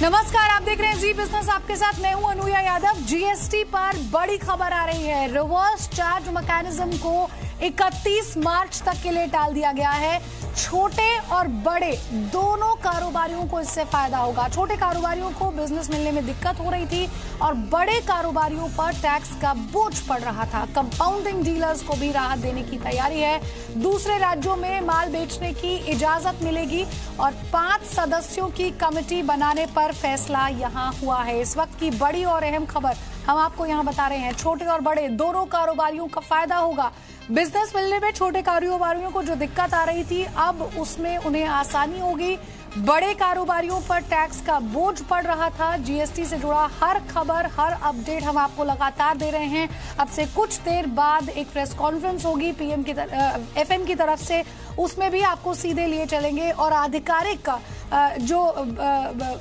नमस्कार, आप देख रहे हैं जी बिजनेस। आपके साथ मैं हूं अनुया यादव। जीएसटी पर बड़ी खबर आ रही है। रिवर्स चार्ज मैकेनिज्म को 31 मार्च तक के लिए टाल दिया गया है। छोटे और बड़े दोनों कारोबारियों को इससे फायदा होगा। छोटे कारोबारियों को बिजनेस मिलने में दिक्कत हो रही थी और बड़े कारोबारियों पर टैक्स का बोझ पड़ रहा था। कंपाउंडिंग डीलर्स को भी राहत देने की तैयारी है। दूसरे राज्यों में माल बेचने की इजाजत मिलेगी और 5 सदस्यों की कमेटी बनाने पर फैसला यहां हुआ है। इस वक्त की बड़ी और अहम खबर हम आपको यहां बता रहे हैं। छोटे और बड़े दोनों कारोबारियों का फायदा होगा। बिजनेस मिलने में छोटे कारोबारियों को जो दिक्कत आ रही थी, अब उसमें उन्हें आसानी होगी। बड़े कारोबारियों पर टैक्स का बोझ पड़ रहा था। जीएसटी से जुड़ा हर खबर, हर अपडेट हम आपको लगातार दे रहे हैं। अब से कुछ देर बाद एक प्रेस कॉन्फ्रेंस होगी पीएम की एफएम की तरफ से, उसमें भी आपको सीधे लिए चलेंगे और आधिकारिक जो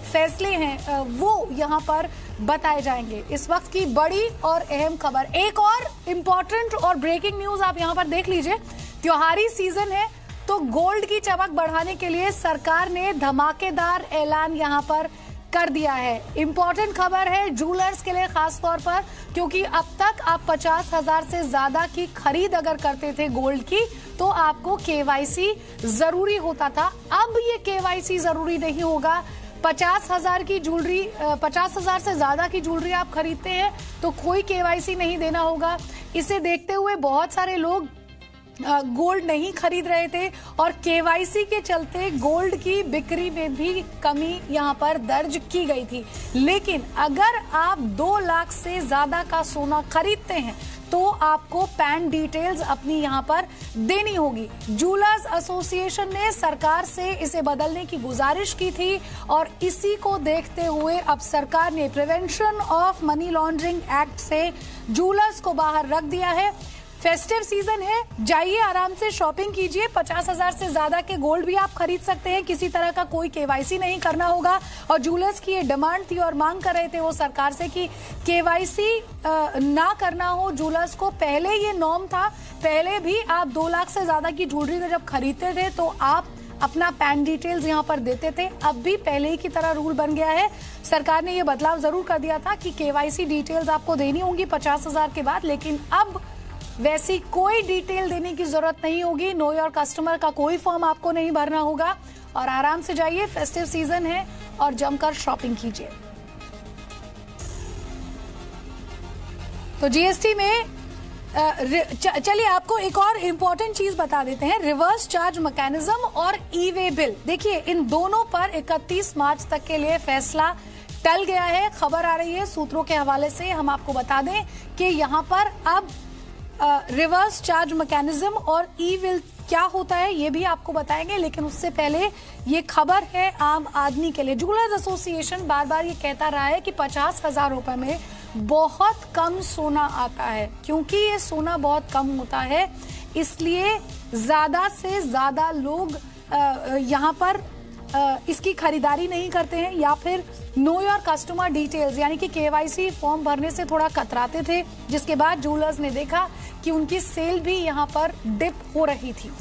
फैसले हैं वो यहाँ पर बताए जाएंगे। इस वक्त की बड़ी और अहम खबर, एक और इम्पोर्टेंट और ब्रेकिंग न्यूज आप यहाँ पर देख लीजिए। त्योहारी सीजन है तो गोल्ड की चमक बढ़ाने के लिए सरकार ने धमाकेदार ऐलान यहां पर कर दिया है। इंपॉर्टेंट खबर है जूलर्स के लिए खास तौर पर, क्योंकि अब तक आप 50,000 से ज्यादा की खरीद अगर करते थे गोल्ड की तो आपको केवाईसी जरूरी होता था। अब ये केवाईसी जरूरी नहीं होगा। 50,000 की ज्वेलरी, 50,000 से ज्यादा की ज्वेलरी आप खरीदते हैं तो कोई केवाईसी नहीं देना होगा। इसे देखते हुए बहुत सारे लोग गोल्ड नहीं खरीद रहे थे और केवाईसी के चलते गोल्ड की बिक्री में भी कमी यहां पर दर्ज की गई थी। लेकिन अगर आप 2 लाख से ज्यादा का सोना खरीदते हैं तो आपको पैन डिटेल्स अपनी यहां पर देनी होगी। जूलर्स एसोसिएशन ने सरकार से इसे बदलने की गुजारिश की थी और इसी को देखते हुए अब सरकार ने prevention of money laundering act से जूलर्स को बाहर रख दिया है। फेस्टिव सीजन है, जाइए आराम से शॉपिंग कीजिए। 50,000 से ज्यादा के गोल्ड भी आप खरीद सकते हैं। किसी तरह का कोई केवाईसी नहीं करना होगा। और जूलर्स की ये डिमांड थी और मांग कर रहे थे वो सरकार से कि केवाईसी ना करना हो जूलर्स को। पहले ये नॉर्म था, पहले भी आप 2 लाख से ज्यादा की ज्वेलरी जब खरीदते थे तो आप अपना पैन डिटेल्स यहाँ पर देते थे। अब भी पहले ही की तरह रूल बन गया है। सरकार ने ये बदलाव जरूर कर दिया था कि केवाईसी डिटेल्स आपको देनी होंगी 50,000 के बाद, लेकिन अब वैसी कोई डिटेल देने की जरूरत नहीं होगी। नो योर कस्टमर का कोई फॉर्म आपको नहीं भरना होगा और आराम से जाइए। फेस्टिव सीजन है और जमकर शॉपिंग कीजिए। तो जीएसटी में चलिए आपको एक और इम्पोर्टेंट चीज बता देते हैं। रिवर्स चार्ज मैकेनिज्म और ई वे बिल, देखिए इन दोनों पर 31 मार्च तक के लिए फैसला टल गया है। खबर आ रही है सूत्रों के हवाले से, हम आपको बता दें कि यहां पर अब रिवर्स चार्ज मैकेनिज्म और ई विल क्या होता है ये भी आपको बताएंगे। लेकिन उससे पहले ये खबर है आम आदमी के लिए। जूलर्स एसोसिएशन बार बार ये कहता रहा है कि 50,000 रुपए में बहुत कम सोना आता है। क्योंकि ये सोना बहुत कम होता है इसलिए ज्यादा से ज्यादा लोग यहाँ पर इसकी खरीदारी नहीं करते हैं या फिर नो योर कस्टमर डिटेल्स यानी कि केवाईसी फॉर्म भरने से थोड़ा कतराते थे, जिसके बाद जूलर्स ने देखा कि उनकी सेल भी यहां पर डिप हो रही थी।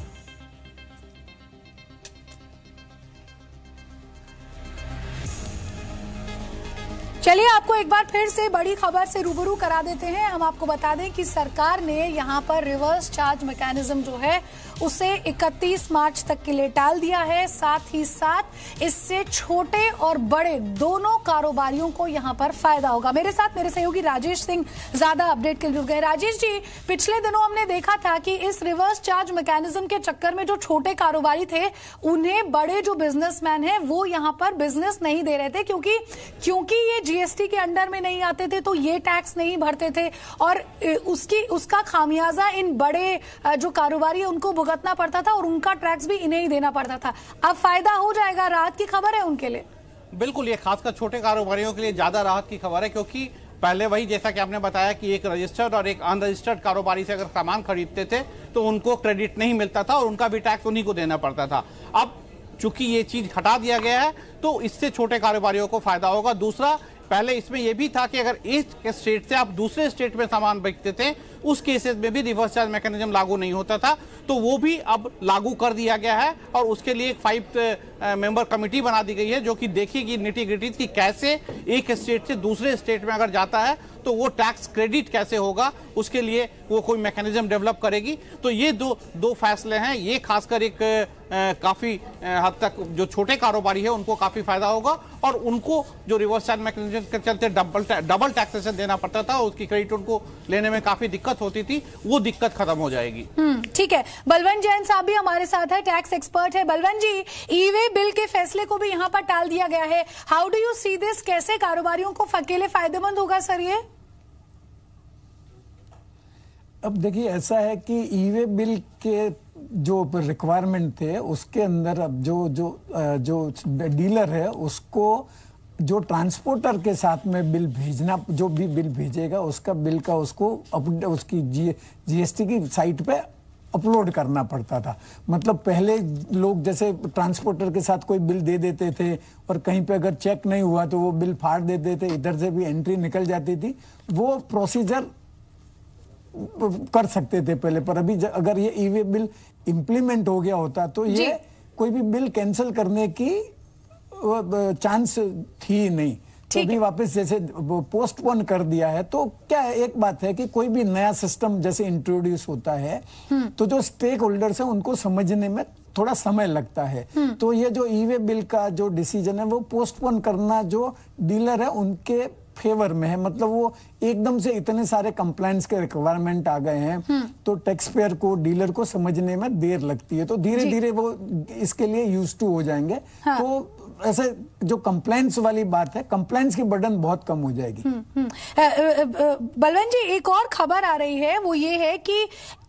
चलिए आपको एक बार फिर से बड़ी खबर से रूबरू करा देते हैं। हम आपको बता दें कि सरकार ने यहां पर रिवर्स चार्ज मैकेनिज्म जो है उसे 31 मार्च तक के लिए टाल दिया है। साथ ही साथ इससे छोटे और बड़े दोनों कारोबारियों को यहां पर फायदा होगा। मेरे साथ मेरे सहयोगी राजेश सिंह ज्यादा अपडेट के लिए जुड़ गए। राजेश जी, पिछले दिनों हमने देखा था कि इस रिवर्स चार्ज मैकेनिज्म के चक्कर में जो छोटे कारोबारी थे उन्हें बड़े जो बिजनेसमैन हैं वो यहां पर बिजनेस नहीं दे रहे थे, क्योंकि ये जीएसटी के अंडर में नहीं आते थे तो ये टैक्स नहीं भरते थे और उसका खामियाजा इन बड़े जो कारोबारी है उनको भुगतना पड़ता था और उनका टैक्स भी इन्हें ही देना पड़ता था। अब फायदा हो जाएगा, राहत की खबर है उनके लिए। बिल्कुल, ये खासकर छोटे कारोबारियों के लिए ज्यादा राहत की खबर है, क्योंकि पहले वही जैसा कि आपने बताया कि एक रजिस्टर्ड और एक अनरजिस्टर्ड कारोबारी से अगर सामान खरीदते थे तो उनको क्रेडिट नहीं मिलता था और उनका भी टैक्स उन्हीं को देना पड़ता था। अब चूंकि ये चीज हटा दिया गया है तो इससे छोटे कारोबारियों को फायदा होगा। दूसरा, पहले इसमें यह भी था कि अगर एक स्टेट से आप दूसरे स्टेट में सामान बेचते थे, उस केसेस में भी रिवर्स चार्ज मैकेनिज्म लागू नहीं होता था, तो वो भी अब लागू कर दिया गया है। और उसके लिए एक 5 मेंबर कमेटी बना दी गई है जो कि देखेगी निटी ग्रिटी कि कैसे एक स्टेट से दूसरे स्टेट में अगर जाता है तो वो टैक्स क्रेडिट कैसे होगा, उसके लिए वो कोई मैकेनिज्म डेवलप करेगी। तो ये दो फैसले हैं। ये खासकर एक काफी हद तक जो छोटे कारोबारी है उनको काफी फायदा होगा, और उनको जो रिवर्स चार्ज मैकेनिज्म के चलते डबल टैक्सेशन देना पड़ता था, उसकी क्रेडिट उनको लेने में काफी दिक्कत होती थी, वो दिक्कत खत्म हो जाएगी। ठीक है, बलवंत जैन साहब भी हमारे साथ है, टैक्स एक्सपर्ट है। बलवंत जी, ई वे बिल के फैसले को भी यहाँ पर टाल दिया गया है, how do you see this? कैसे कारोबारियों को अकेले फायदेमंद होगा सर ये? अब देखिए, ऐसा है कि ई वे बिल के जो रिक्वायरमेंट थे उसके अंदर अब जो डीलर है उसको जो ट्रांसपोर्टर के साथ में बिल भेजना, जो भी बिल भेजेगा उसका बिल का उसको उसकी जीएसटी की साइट पे अपलोड करना पड़ता था। मतलब पहले लोग जैसे ट्रांसपोर्टर के साथ कोई बिल दे देते थे और कहीं पे अगर चेक नहीं हुआ तो वो बिल फाड़ देते थे, इधर से भी एंट्री निकल जाती थी, वो प्रोसीजर कर सकते थे पहले। पर अभी अगर ये ई वे बिल इम्प्लीमेंट हो गया होता तो ये कोई भी बिल कैंसिल करने की चांस थी नहीं। तो अभी वापस जैसे पोस्टपोन कर दिया है, तो क्या है, एक बात है कि कोई भी नया सिस्टम जैसे इंट्रोड्यूस होता है तो जो स्टेक होल्डर्स हैं उनको समझने में थोड़ा समय लगता है। तो ये जो ई वे बिल का जो डिसीजन है वो पोस्टपोन करना जो डीलर है उनके फेवर में है। मतलब वो एकदम से इतने सारे कंप्लायंस के रिक्वायरमेंट आ गए हैं तो टैक्स पेयर को, डीलर को समझने में देर लगती है, तो धीरे धीरे वो इसके लिए यूज टू हो जाएंगे। हाँ। तो ऐसे जो कंप्लायंस वाली बात है, कंप्लायंस की बर्डन बहुत कम हो जाएगी। बलवंत जी, एक और खबर आ रही है, वो ये है कि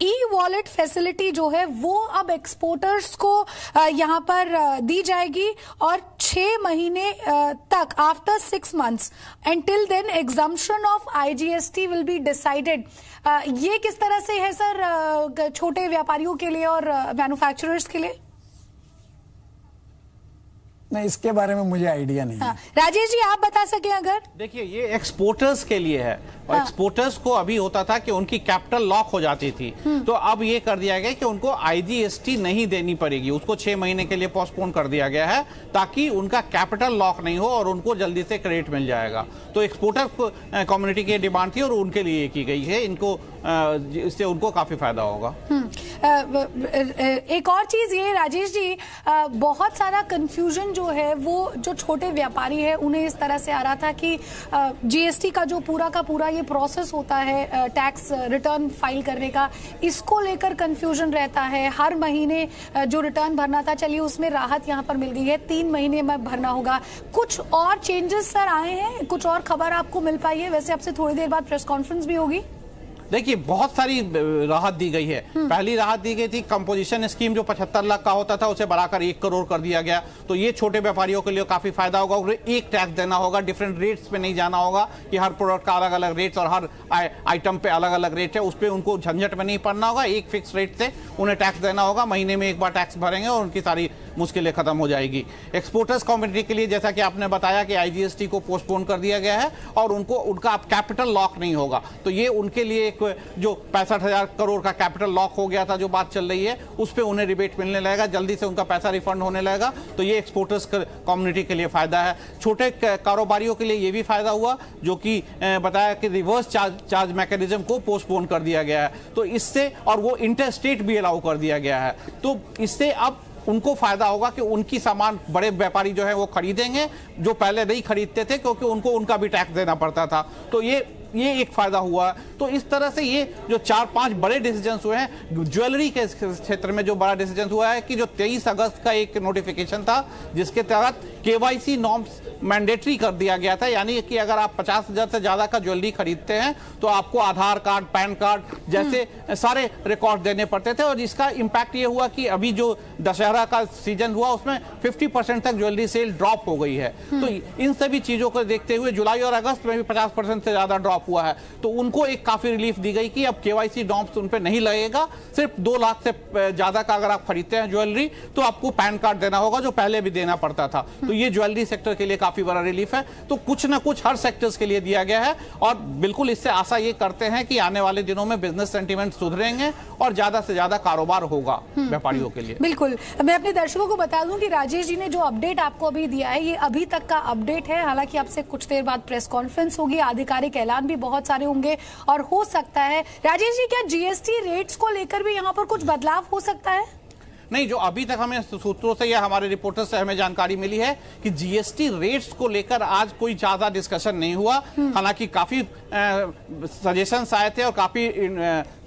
ई वॉलेट फैसिलिटी जो है वो अब एक्सपोर्टर्स को यहाँ पर दी जाएगी, और 6 महीने तक, after 6 months, until then exemption of IGST will be decided। ये किस तरह से है सर छोटे व्यापारियों के लिए और मैन्युफैक्चरर्स के लिए? नहीं, इसके बारे में मुझे आइडिया नहीं है। राजेश जी, आप बता सके अगर। देखिए, ये एक्सपोर्टर्स के लिए है, और एक्सपोर्टर्स को अभी होता था कि उनकी कैपिटल लॉक हो जाती थी, तो अब ये कर दिया गया कि उनको आईजीएसटी नहीं देनी पड़ेगी, उसको 6 महीने के लिए पोस्टपोन कर दिया गया है ताकि उनका कैपिटल लॉक नहीं हो और उनको जल्दी से क्रेडिट मिल जाएगा। तो एक्सपोर्टर कम्युनिटी की डिमांड थी और उनके लिए ये की गई है, इनको इससे उनको काफी फायदा होगा। एक और चीज ये राजेश जी, बहुत सारा कंफ्यूजन जो है वो जो छोटे व्यापारी है उन्हें इस तरह से आ रहा था कि जीएसटी का जो पूरा का पूरा ये प्रोसेस होता है टैक्स रिटर्न फाइल करने का, इसको लेकर कंफ्यूजन रहता है। हर महीने जो रिटर्न भरना था, चलिए उसमें राहत यहाँ पर मिल गई है, 3 महीने में भरना होगा। कुछ और चेंजेस सर आए हैं, कुछ और खबर आपको मिल पाई है? वैसे आपसे थोड़ी देर बाद प्रेस कॉन्फ्रेंस भी होगी। देखिए, बहुत सारी राहत दी गई है। पहली राहत दी गई थी कंपोजिशन स्कीम, जो 75 लाख का होता था उसे बढ़ाकर 1 करोड़ कर दिया गया, तो ये छोटे व्यापारियों के लिए काफी फायदा होगा। उन्हें एक टैक्स देना होगा, डिफरेंट रेट्स पे नहीं जाना होगा कि हर प्रोडक्ट का अलग अलग रेट्स और हर आइटम पे अलग अलग रेट है, उस पर उनको झंझट में नहीं पड़ना होगा। एक फिक्स रेट से उन्हें टैक्स देना होगा, महीने में एक बार टैक्स भरेंगे और उनकी सारी मुश्किलें खत्म हो जाएगी। एक्सपोर्टर्स कम्युनिटी के लिए जैसा कि आपने बताया कि आईजीएसटी को पोस्टपोन कर दिया गया है और उनका अब कैपिटल लॉक नहीं होगा, तो ये उनके लिए एक जो 65,000 करोड़ का कैपिटल लॉक हो गया था जो बात चल रही है, उस पे उन्हें रिबेट मिलने लगेगा, जल्दी से उनका पैसा रिफंड होने लगेगा। तो ये एक्सपोर्टर्स कम्युनिटी के लिए फायदा है। छोटे कारोबारियों के लिए ये भी फायदा हुआ जो कि बताया कि रिवर्स चार्ज मैकेनिज्म को पोस्टपोन कर दिया गया है, तो इससे, और वो इंटरस्टेट भी अलाउ कर दिया गया है, तो इससे अब उनको फायदा होगा कि उनकी सामान बड़े व्यापारी जो है वो खरीदेंगे जो पहले नहीं खरीदते थे, क्योंकि उनको उनका भी टैक्स देना पड़ता था। तो ये एक फायदा हुआ। तो इस तरह से ये जो 4-5 बड़े डिसीजंस हुए हैं। ज्वेलरी के क्षेत्र में जो बड़ा डिसीजन हुआ है कि जो 23 अगस्त का एक नोटिफिकेशन था जिसके तहत केवाईसी नॉर्म्स मैंडेटरी कर दिया गया था, यानी कि अगर आप 50,000 से ज्यादा का ज्वेलरी खरीदते हैं तो आपको आधार कार्ड, पैन कार्ड जैसे सारे रिकॉर्ड देने पड़ते थे। और इसका इम्पैक्ट ये हुआ कि अभी जो दशहरा का सीजन हुआ उसमें 50% तक ज्वेलरी सेल ड्रॉप हो गई है। तो इन सभी चीजों को देखते हुए जुलाई और अगस्त में भी 50% से ज्यादा ड्रॉप हुआ है, तो उनको एक काफी रिलीफ दी गई कि अब केवाईसी नॉर्म्स उन पे नहीं लगेगा। सिर्फ 2 लाख से ज्यादा का अगर आप खरीदते हैं ज्वेलरी तो आपको पैन कार्ड देना होगा जो पहले भी देना पड़ता था। तो ये ज्वेलरी सेक्टर के लिए काफी बड़ा रिलीफ है। तो कुछ ना कुछ हर सेक्टर्स के लिए दिया गया है और बिल्कुल इससे आशा ये करते हैं कि आने वाले दिनों में बिजनेस सेंटीमेंट सुधरेंगे और ज्यादा से ज्यादा कारोबार होगा व्यापारियों के लिए। बिल्कुल, मैं अपने दर्शकों को बता दूं कि राजेश जी ने जो अपडेट आपको अभी दिया है, ये अभी तक का अपडेट है। हालांकि आपसे कुछ देर बाद प्रेस कॉन्फ्रेंस होगी, आधिकारिक ऐलान भी बहुत सारे होंगे और हो सकता है राजेश जी, क्या जीएसटी रेट्स को लेकर भी यहाँ पर कुछ बदलाव हो सकता है? नहीं, जो अभी तक हमें सूत्रों से या हमारे रिपोर्टर से हमें जानकारी मिली है कि जीएसटी रेट्स को लेकर आज कोई ज्यादा डिस्कशन नहीं हुआ। हालांकि काफी सजेशंस आए थे और काफी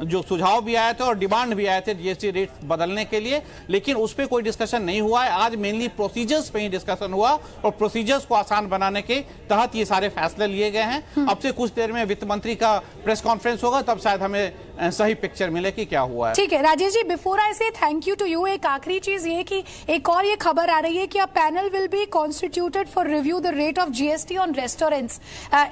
जो सुझाव भी आए थे और डिमांड भी आए थे जीएसटी रेट्स बदलने के लिए, लेकिन उस पर कोई डिस्कशन नहीं हुआ है। आज मेनली प्रोसीजर्स पे ही डिस्कशन हुआ और प्रोसीजर्स को आसान बनाने के तहत ये सारे फैसले लिए गए हैं। अब से कुछ देर में वित्त मंत्री का प्रेस कॉन्फ्रेंस होगा, तब शायद हमें सही पिक्चर मिले कि क्या हुआ है। ठीक है राजेश जी, बिफोर आई से थैंक यू टू यू, एक आखिरी चीज ये कि एक और ये खबर आ रही है कि a panel will be constituted for review the rate of GST on restaurants.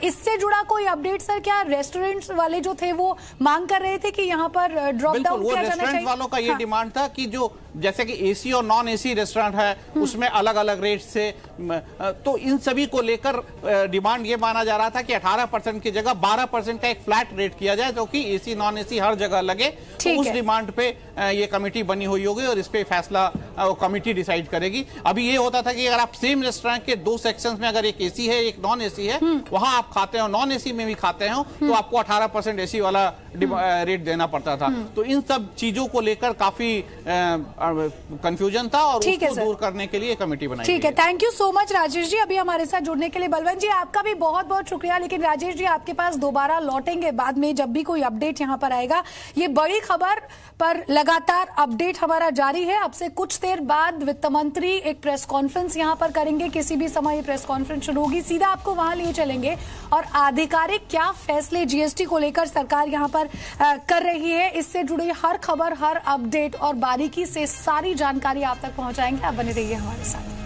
इससे जुड़ा कोई अपडेट सर? क्या रेस्टोरेंट्स वाले जो थे वो मांग कर रहे थे कि यहाँ पर ड्रॉप डाउन किया जाना चाहिए? रेस्टोरेंट वालों का ये डिमांड था कि जो जैसे कि एसी और नॉन एसी रेस्टोरेंट है उसमें अलग अलग रेट से, तो इन सभी को लेकर डिमांड ये माना जा रहा था कि 18% की जगह 12% का एक फ्लैट रेट किया जाए, जो कि एसी नॉन एसी हर जगह लगे। तो उस डिमांड पे ये कमेटी बनी हुई होगी और इस पे फैसला कमेटी डिसाइड करेगी। अभी ये होता था कि अगर आप सेम रेस्टोरेंट के दो सेक्शंस में, अगर एक एसी है एक नॉन एसी है, वहां आप खाते हो, नॉन एसी में भी खाते हो, तो आपको 18% एसी वाला रेट देना पड़ता था। तो इन सब चीजों को लेकर काफी कंफ्यूजन था और उसको दूर करने के लिए कमेटी बनाई। ठीक है, thank you so much Rajesh ji अभी हमारे साथ जुड़ने के लिए। बलवंत जी, आपका भी बहुत बहुत शुक्रिया। लेकिन राजेश जी, आपके पास दोबारा लौटेंगे बाद में जब भी कोई अपडेट यहाँ पर आएगा। ये बड़ी खबर पर लगातार अपडेट हमारा जारी है। अब से कुछ देर बाद वित्त मंत्री एक प्रेस कॉन्फ्रेंस यहाँ पर करेंगे, किसी भी समय ये प्रेस कॉन्फ्रेंस शुरू होगी, सीधा आपको वहां लिए चलेंगे और आधिकारिक क्या फैसले जीएसटी को लेकर सरकार यहाँ पर कर रही है, इससे जुड़ी हर खबर, हर अपडेट और बारीकी से सारी जानकारी आप तक पहुंचाएंगे। आप बने रहिए हमारे साथ।